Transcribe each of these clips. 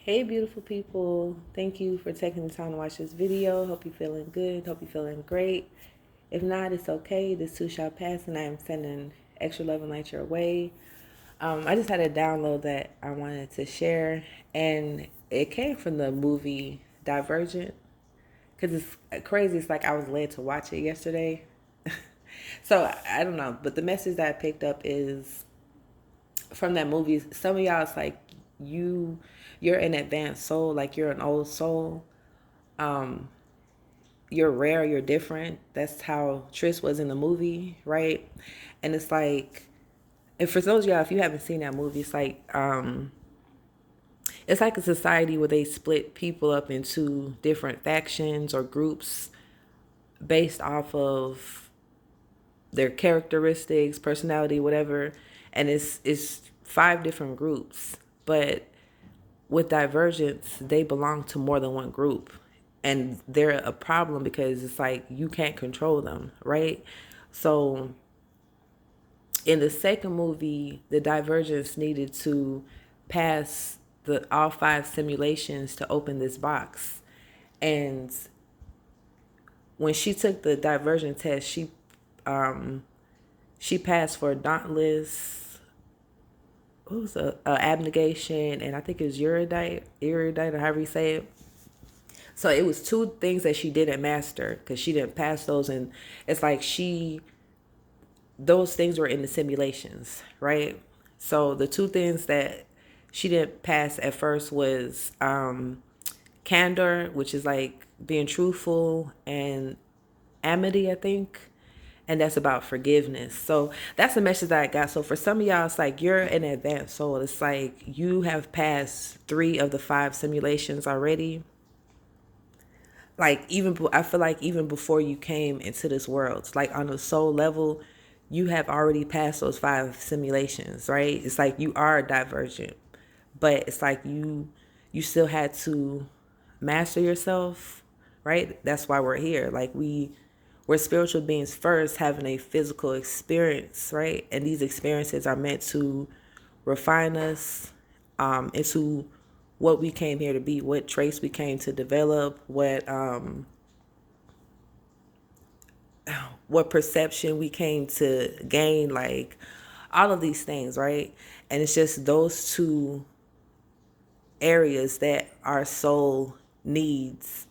Hey, beautiful people. Thank you for taking the time to watch this video. Hope you're feeling good. Hope you're feeling great. If not, it's okay. This too shall pass, and I am sending extra love and light your way. I just had a download that I wanted to share, and it came from the movie Divergent. Because it's crazy. It's like I was led to watch it yesterday. So I don't know. But the message that I picked up is from that movie. Some of y'all, it's like you're an advanced soul, like you're an old soul. You're rare, you're different. That's how Trish was in the movie, right? And it's like, and for those of y'all, if you haven't seen that movie, it's like a society where they split people up into different factions or groups based off of their characteristics, personality, whatever. And it's five different groups. But with divergence, they belong to more than one group. And they're a problem because it's like you can't control them, right? So in the second movie, the divergence needed to pass the all five simulations to open this box. And when she took the divergent test, she passed for dauntless, what was abnegation, and I think it was erudite, or however you say it. So it was two things that she didn't master because she didn't pass those, and it's like those things were in the simulations, right? So the two things that she didn't pass at first was candor, which is like being truthful, and amity, I think. And that's about forgiveness. So that's the message that I got. So for some of y'all, it's like you're an advanced soul. It's like you have passed 3 of the 5 simulations already. Like I feel like even before you came into this world, it's like on a soul level, you have already passed those 5 simulations, right? It's like you are divergent, but it's like you still had to master yourself, right? That's why we're here. Like we're spiritual beings first, having a physical experience, right? And these experiences are meant to refine us into what we came here to be, what traits we came to develop, what perception we came to gain, like all of these things, right? And it's just those two areas that our soul needs,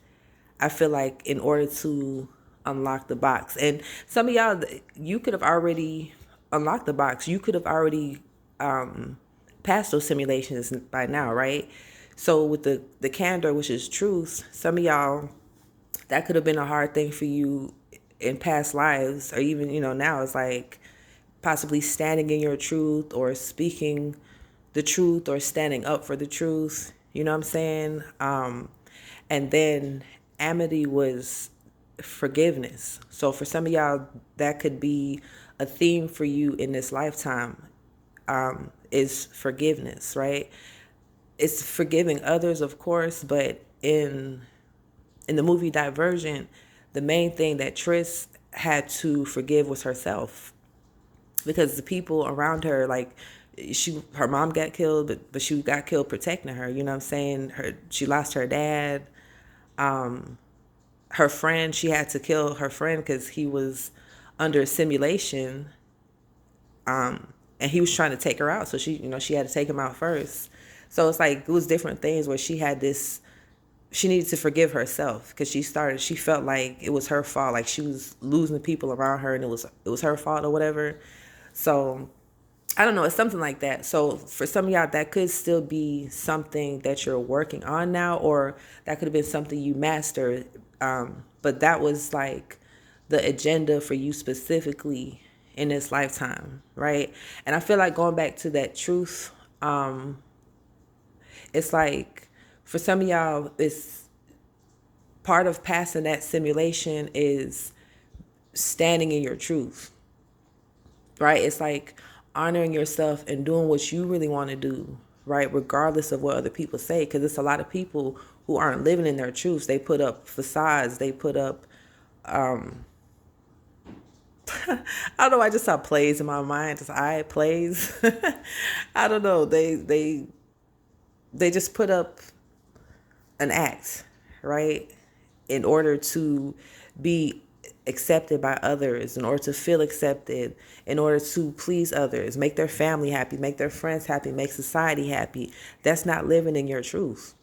I feel like, in order to unlock the box. And some of y'all, you could have already unlocked the box. You could have already passed those simulations by now, right? So with the candor, which is truth, some of y'all, that could have been a hard thing for you in past lives, or even, now it's like possibly standing in your truth or speaking the truth or standing up for the truth. You know what I'm saying? And then amity was forgiveness. So for some of y'all, that could be a theme for you in this lifetime, is forgiveness, right? It's forgiving others, of course, but in the movie Divergent, the main thing that Triss had to forgive was herself, because the people around her, like her mom got killed, but she got killed protecting her. You know what I'm saying? She lost her dad. Her friend, she had to kill her friend because he was under simulation, and he was trying to take her out. So she had to take him out first. So it's like it was different things where she needed to forgive herself because she felt like it was her fault, like she was losing people around her and it was her fault or whatever. So I don't know, it's something like that. So for some of y'all, that could still be something that you're working on now, or that could have been something you mastered, but that was like the agenda for you specifically in this lifetime, right? And I feel like going back to that truth, it's like for some of y'all, it's part of passing that simulation is standing in your truth, right? It's like honoring yourself and doing what you really want to do, right? Regardless of what other people say, because it's a lot of people who aren't living in their truths. They put up facades. They put up, I don't know. I just saw plays in my mind. Just plays. I don't know. They just put up an act, right? In order to be accepted by others, in order to feel accepted, in order to please others, make their family happy, make their friends happy, make society happy. That's not living in your truth.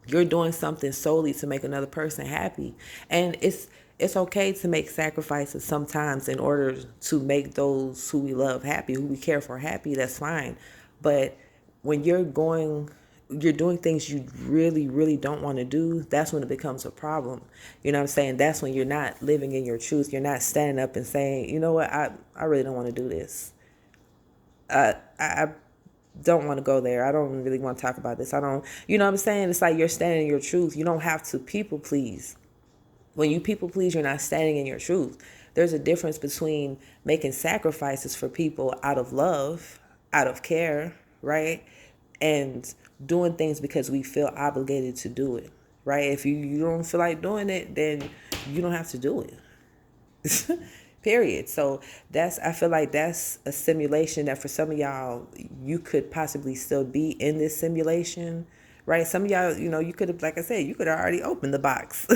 You're doing something solely to make another person happy. And it's okay to make sacrifices sometimes in order to make those who we love happy, who we care for happy. That's fine. But when you're doing things you really, really don't want to do, that's when it becomes a problem. You know what I'm saying? That's when you're not living in your truth. You're not standing up and saying, you know what, I really don't want to do this. I don't want to go there. I don't really want to talk about this. I don't, you know what I'm saying? It's like you're standing in your truth. You don't have to people please. When you people please, you're not standing in your truth. There's a difference between making sacrifices for people out of love, out of care, right? And doing things because we feel obligated to do it, right? If you don't feel like doing it, then you don't have to do it. Period. So I feel like that's a simulation that for some of y'all, you could possibly still be in this simulation, right? Some of y'all, you could have, like I said, you could have already opened the box.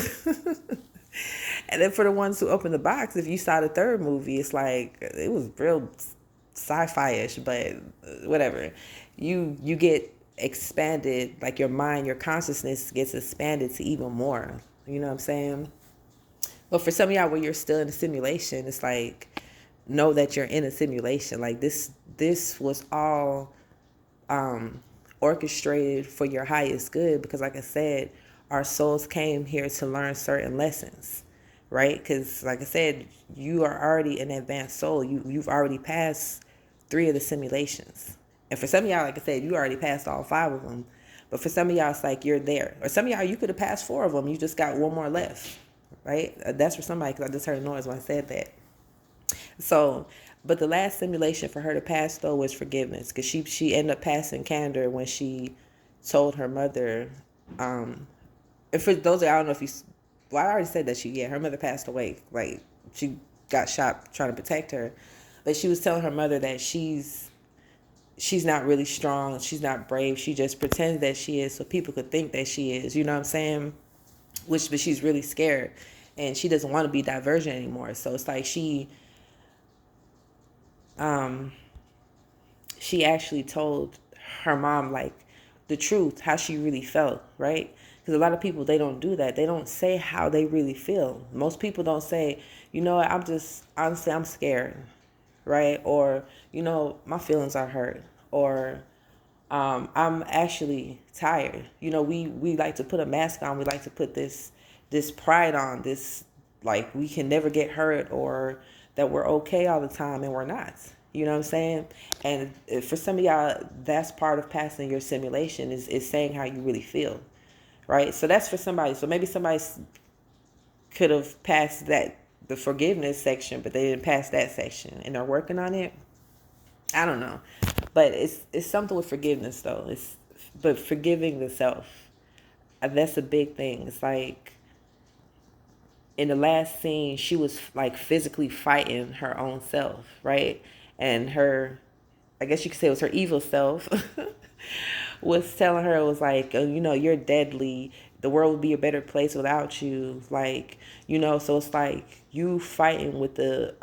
And then for the ones who opened the box, if you saw the third movie, it's like it was real sci-fi-ish, but whatever. You get expanded, like your mind, your consciousness gets expanded to even more. You know what I'm saying? But for some of y'all, where you're still in a simulation, it's like know that you're in a simulation. Like this was all orchestrated for your highest good, because like I said, our souls came here to learn certain lessons, right? Because like I said, you are already an advanced soul. You've already passed 3 of the simulations. And for some of y'all, like I said, you already passed all 5 of them. But for some of y'all, it's like you're there. Or some of y'all, you could have passed 4 of them. You just got 1 more left, right? That's for somebody, because I just heard noise when I said that. So, but the last simulation for her to pass though was forgiveness, because she ended up passing candor when she told her mother. And for those I don't know if you, well, I already said that her mother passed away. Like she got shot trying to protect her, but she was telling her mother that she's not really strong. She's not brave. She just pretends that she is so people could think that she is. You know what I'm saying? But she's really scared, and she doesn't want to be divergent anymore. So it's like she actually told her mom like the truth, how she really felt, right? Because a lot of people, they don't do that. They don't say how they really feel. Most people don't say, you know what, I'm just honestly, I'm scared, right? Or my feelings are hurt, or I'm actually tired. We like to put a mask on. We like to put this pride on, this like we can never get hurt, or that we're okay all the time, and we're not. You know what I'm saying? And for some of y'all, that's part of passing your simulation is saying how you really feel, right? So that's for somebody. So maybe somebody could have passed the forgiveness section, but they didn't pass that section, and they're working on it. I don't know, but it's something with forgiveness though. But forgiving the self, that's a big thing. It's like in the last scene, she was like physically fighting her own self, right? And I guess you could say it was her evil self, was telling her, it was like, oh, you're deadly. The world would be a better place without you. Like, so it's like you fighting with the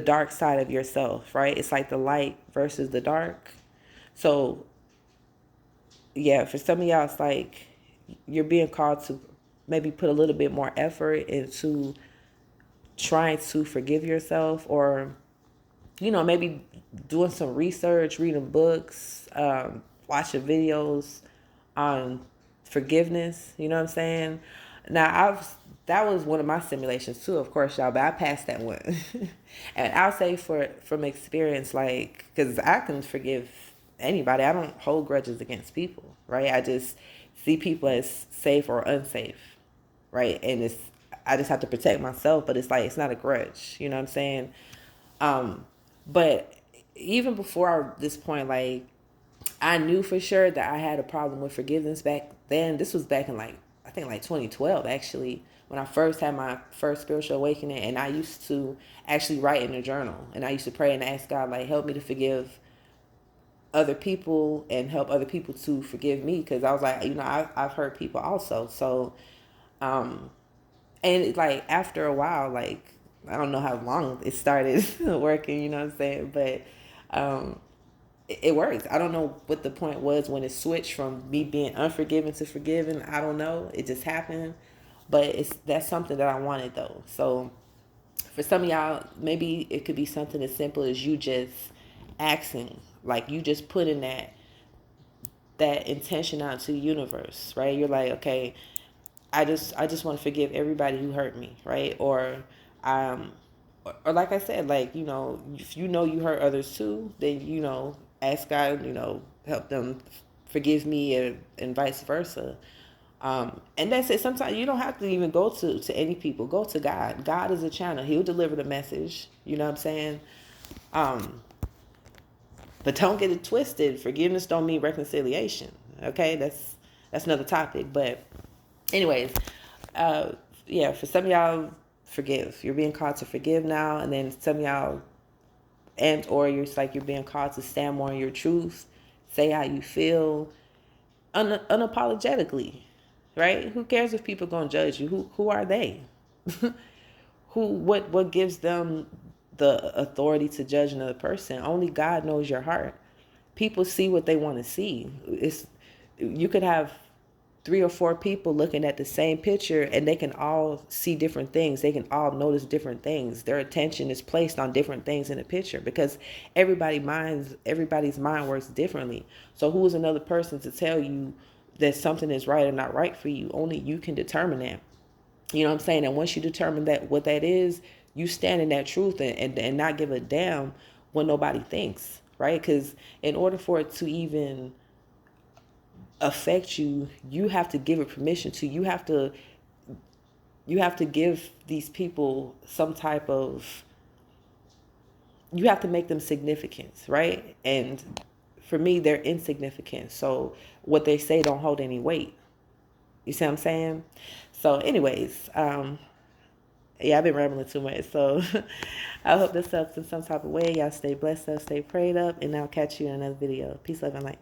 dark side of yourself, right? It's like the light versus the dark. So yeah, for some of y'all, it's like you're being called to maybe put a little bit more effort into trying to forgive yourself, or maybe doing some research, reading books, watching videos on forgiveness. You know what I'm saying? Now, that was one of my simulations too, of course, y'all, but I passed that one. And I'll say from experience, like, because I can forgive anybody. I don't hold grudges against people, right? I just see people as safe or unsafe, right? And I just have to protect myself, but it's like it's not a grudge. You know what I'm saying? But even before this point, like, I knew for sure that I had a problem with forgiveness back then. This was back in I think 2012 actually, when I first had my first spiritual awakening, and I used to actually write in a journal, and I used to pray and ask God, like, help me to forgive other people and help other people to forgive me, because I was like, I've hurt people also. So um and like after a while, like I don't know how long it started working, you know what I'm saying, but um it works. I don't know what the point was when it switched from me being unforgiving to forgiving. I don't know. It just happened. But that's something that I wanted though. So for some of y'all, maybe it could be something as simple as you just asking, like you just putting that intention out to the universe, right? You're like, okay, I just want to forgive everybody who hurt me, right? Um or like I said, like, if you know you hurt others too, then ask God, help them forgive me, and vice versa. And that's it. Sometimes you don't have to even go to any people. Go to God. God is a channel. He'll deliver the message. You know what I'm saying? Um, but don't get it twisted. Forgiveness don't mean reconciliation. Okay, that's another topic. But anyways, uh, yeah, for some of y'all, forgive. You're being called to forgive now, and then some of y'all, it's like you're being called to stand more in your truth, say how you feel, unapologetically, right? Who cares if people gonna judge you? Who are they? What gives them the authority to judge another person? Only God knows your heart. People see what they want to see. You could have 3 or 4 people looking at the same picture, and they can all see different things. They can all notice different things. Their attention is placed on different things in the picture, because everybody's mind works differently. So who is another person to tell you that something is right or not right for you? Only you can determine that. You know what I'm saying? And once you determine that what that is, you stand in that truth, and not give a damn what nobody thinks, right? Because in order for it to even affect you, you have to give it permission to. You have to give these people some type of, you have to make them significant, right? And for me, they're insignificant. So what they say don't hold any weight. You see what I'm saying? So anyways, yeah, I've been rambling too much. So I hope this helps in some type of way. Y'all stay blessed up, stay prayed up, and I'll catch you in another video. Peace, love, and light.